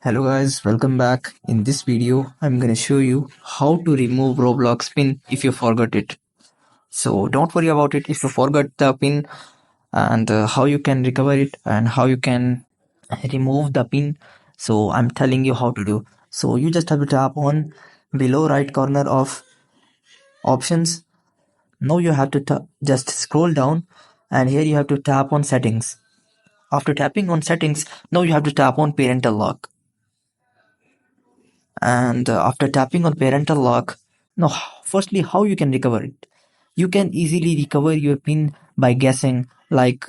Hello guys, welcome back. In this video, I'm gonna show you how to remove Roblox pin if you forgot it. So don't worry about it if you forgot the pin and how you can recover it and how you can remove the pin. So I'm telling you how to do. So you just have to tap on below right corner of options. Now you have to just scroll down and here you have to tap on settings. After tapping on settings, now you have to tap on parental lock. And after tapping on parental lock, now firstly how you can recover it. You can easily recover your pin by guessing, like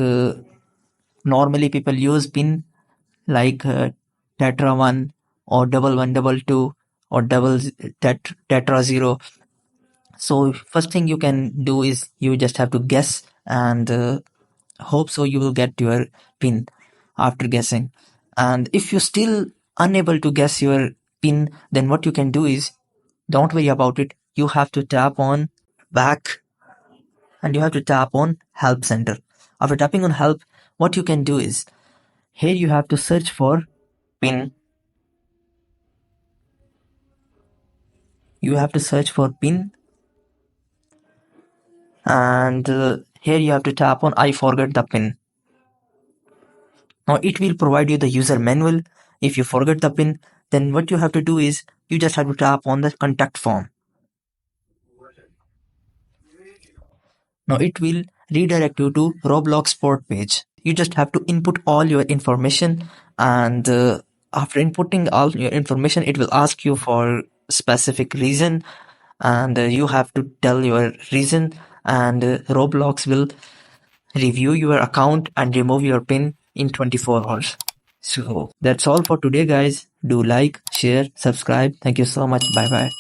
normally people use pin like tetra 1 or double 122 or tetra 0. So first thing you can do is you just have to guess and hope so you will get your pin after guessing. And if you're still unable to guess your pin, then what you can do is don't worry about it. You have to tap on back and you have to tap on help center. After tapping on help, what you can do is here you have to search for pin. You have to search for pin and here you have to tap on I forgot the pin. Now it will provide you the user manual. If you forget the pin, then what you have to do is you just have to tap on the contact form. Now it will redirect you to Roblox support page. You just have to input all your information and after inputting all your information, it will ask you for specific reason and you have to tell your reason and Roblox will review your account and remove your pin in 24 hours. So that's all for today guys. Do like, share, subscribe. Thank you so much. Bye bye.